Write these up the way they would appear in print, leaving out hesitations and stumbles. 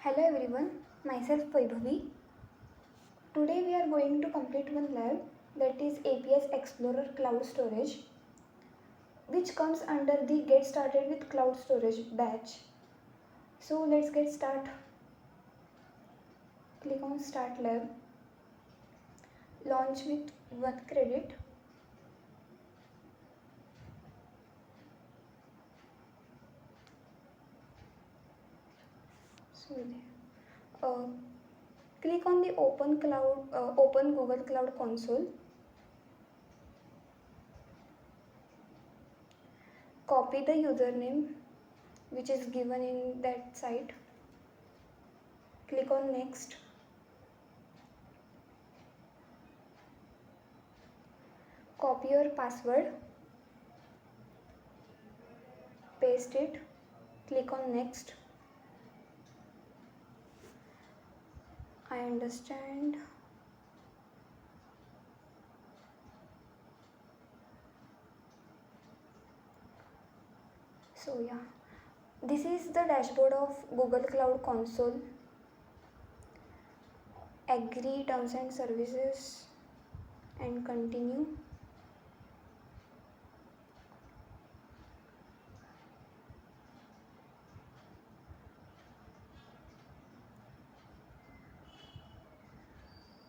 Hello everyone, myself Vaibhavi. Today we are going to complete one lab, that is APS Explorer Cloud Storage, which comes under the Get Started with Cloud Storage batch. So let's get started. Click on Start Lab. Launch with 1 credit. Click on the Open Google Cloud Console. Copy the username which is given in that site. Click on Next. Copy your password. Paste it. Click on Next. I understand. So yeah, this is the dashboard of Google Cloud Console. Agree terms and services and continue.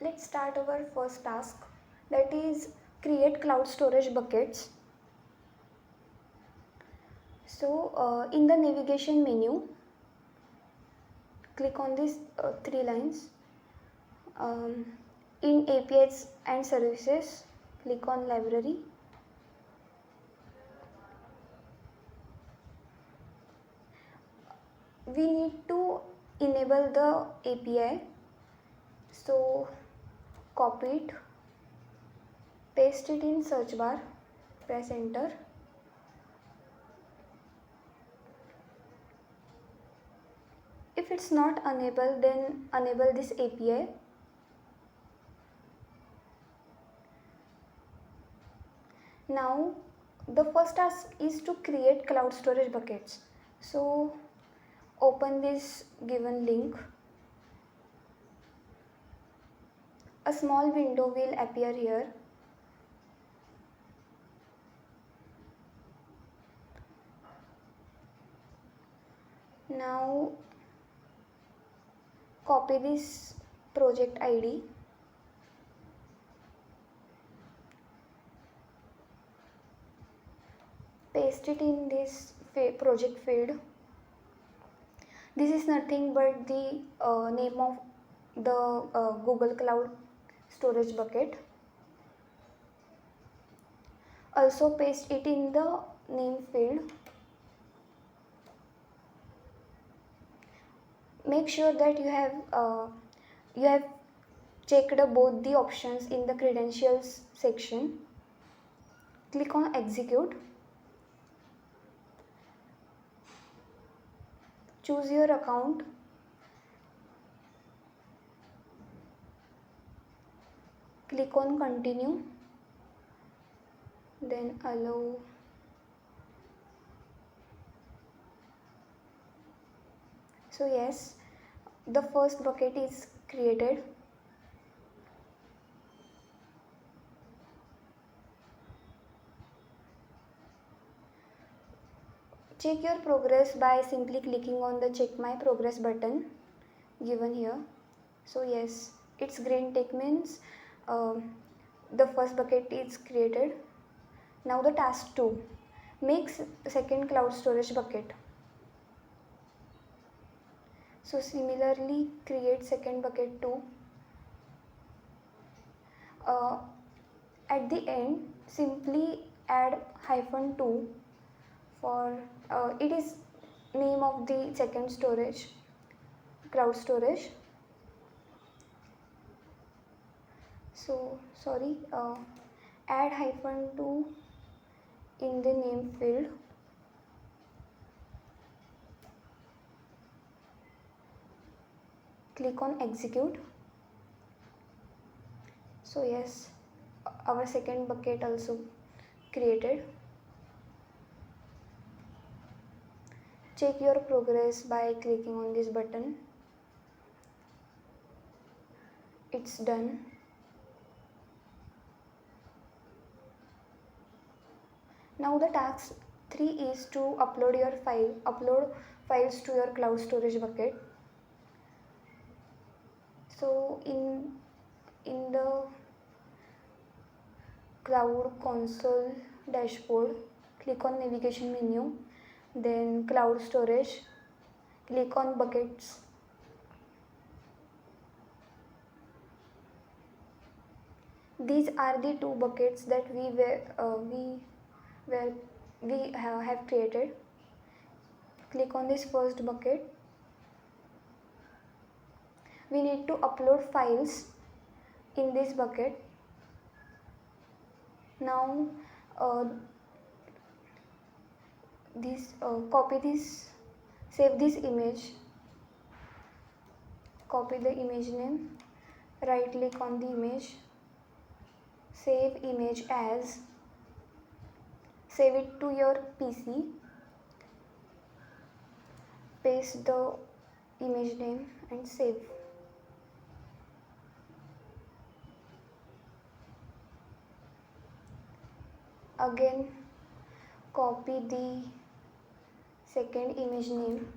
Let's start our first task, that is create cloud storage buckets. So in the navigation menu, click on these 3 lines. In APIs and services, click on library. We need to enable the API, so copy it, paste it in search bar, press enter. If it's not enabled, then enable this API. Now the first task is to create cloud storage buckets. So open this given link. A small window will appear here. Now copy this project ID. Paste it in this project field. This is nothing but the name of the Google Cloud storage bucket. Also paste it in the name field. Make sure that you have checked both the options in the credentials section. Click on execute. Choose your account. Click on continue. Then allow. So yes, the first bucket is created. Check your progress by simply clicking on the check my progress button given here. So yes, it's green tick, means the first bucket is created. Now the task 2, make second cloud storage bucket. So similarly create second bucket too. At the end simply add -2 for it is name of the second storage, cloud storage. So sorry, add -2 in the name field. Click on execute. So yes, our second bucket also created. Check your progress by clicking on this button. it's done. Now the task 3 is to upload files to your cloud storage bucket. So in the cloud console dashboard, click on navigation menu, then cloud storage, click on buckets. These are the two buckets that we have created. Click on this first bucket. We need to upload files in this bucket. Now save this image, copy the image name, right click on the image, save image as, save it to your PC, paste the image name and save. Again copy the second image name,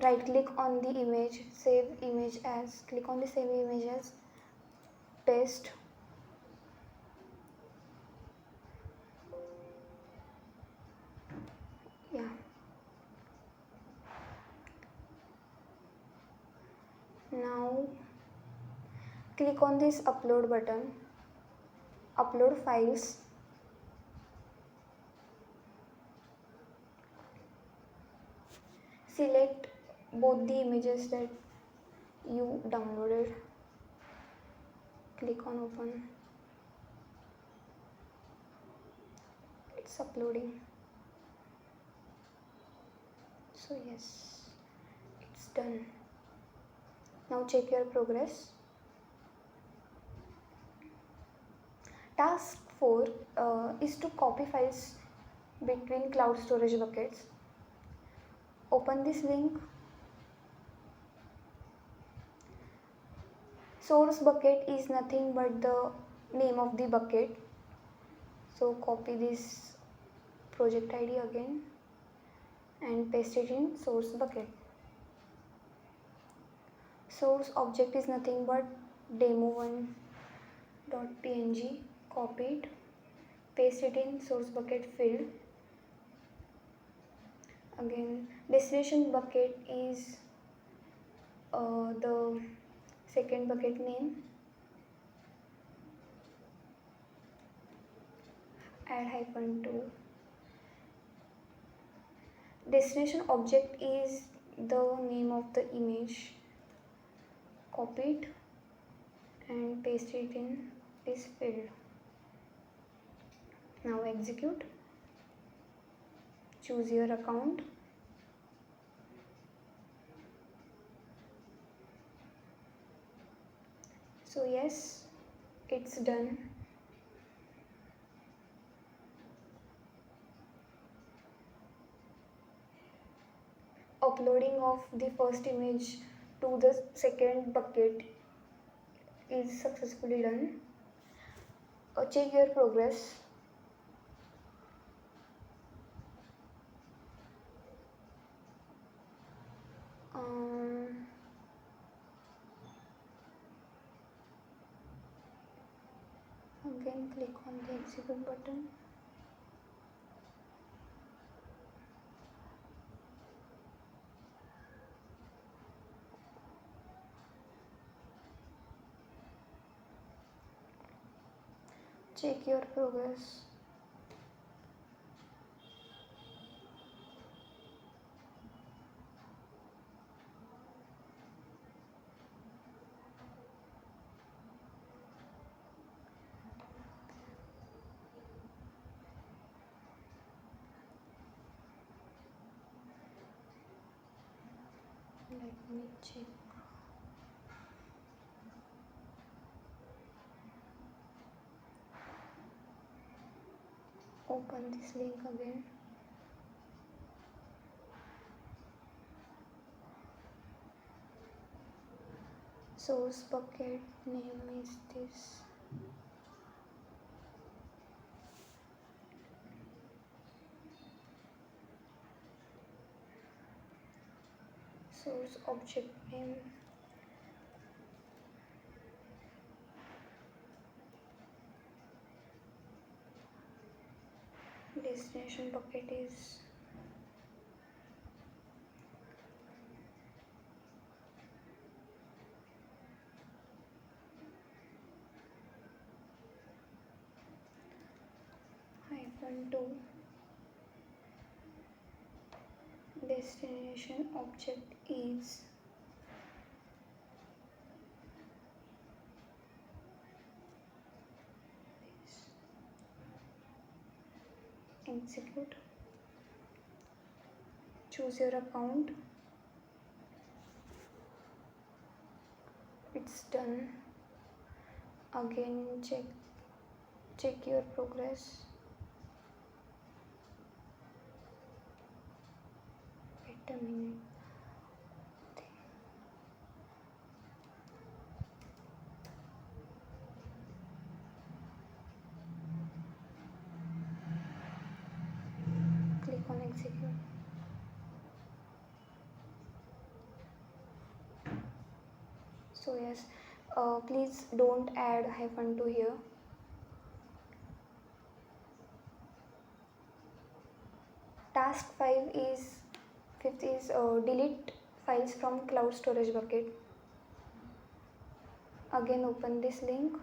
right click on the image, save image as, click on the save image as, paste. Yeah. Now click on this upload button, upload files. Select both the images that you downloaded. Click on open. It's uploading. So yes, it's done. Now check your progress. Task 4 is to copy files between cloud storage buckets. Open this link. Source bucket is nothing but the name of the bucket. So copy this project ID again and paste it in source bucket. Source object is nothing but demo1.png. Copy it, paste it in source bucket field. Again, destination bucket is the second bucket name. Add -2. Destination object is the name of the image. Copy it and paste it in this field. Now execute. Choose your account. So yes, it's done. Uploading of the first image to the second bucket is successfully done. Check your progress. Again click on the execute button. Check your progress. Let me check. Open this link again. source bucket name is this. Source object name, destination bucket is -2. Destination object is this. Execute. Choose your account. It's done. Again check your progress. Wait a minute. Click on execute. So yes, please don't add -2 here. Task 5 is fifth is delete files from cloud storage bucket. Again open this link.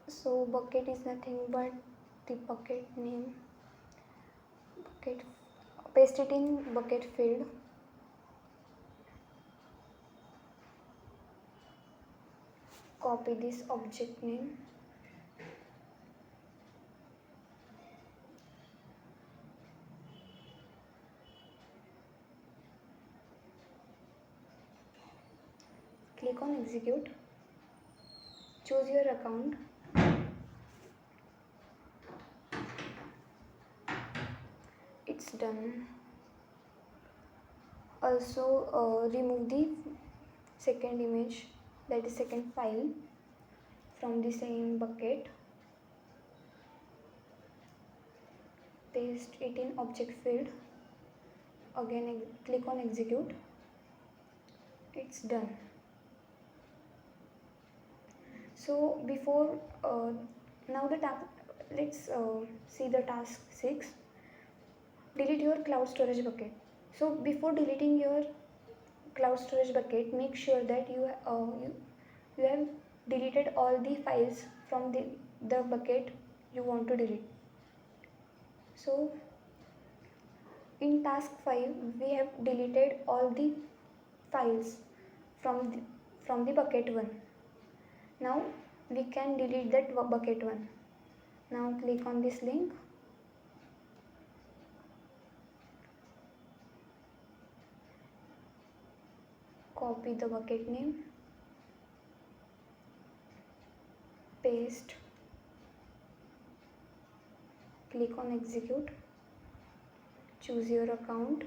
So bucket is nothing but the bucket name. Bucket, paste it in bucket field. Copy this object name. Click on execute. Choose your account. It's done. Also remove the second image, that is second file, from the same bucket. Paste it in object field. Again click on execute. It's done. So before now the let's see the task 6. Delete your cloud storage bucket. So before deleting your cloud storage bucket, make sure that you have deleted all the files from the bucket you want to delete. So in task 5 we have deleted all the files from the bucket 1. Now we can delete that bucket 1. Now click on this link. Copy the bucket name. Paste. Click on execute. Choose your account.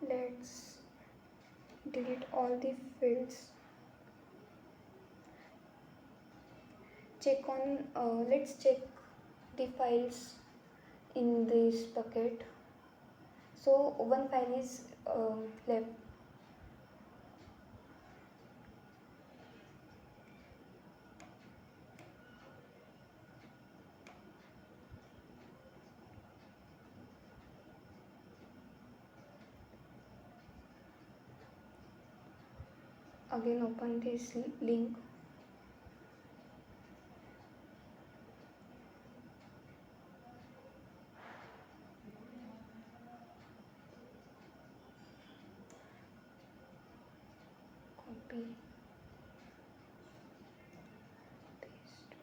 Let's delete all the fields. Let's check the files in this bucket. So one file is left. Again open this link. Copy. Paste.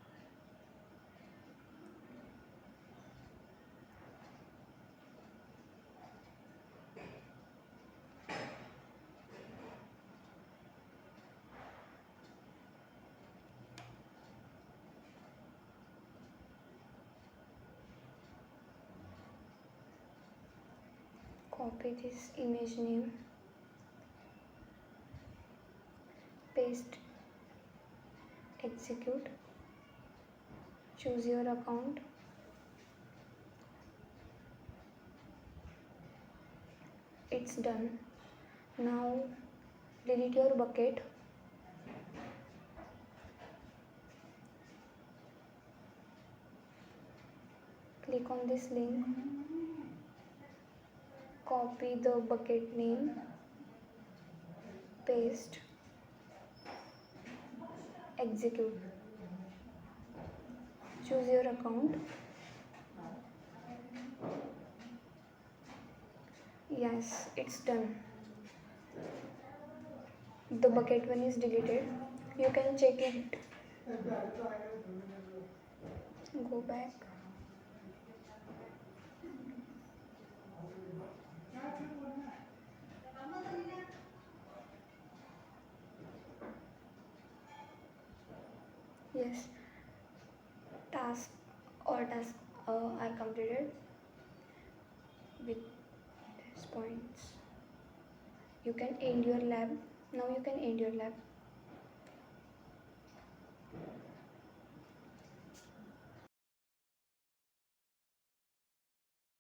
copy this image name, paste, execute, choose your account. It's done. Now delete your bucket. Click on this link, copy the bucket name, paste, execute, choose your account. Yes, it's done. The bucket one is deleted. You can check it. Go back. Yes, task all tasks are completed with these points. You can end your lab. Now you can end your lab.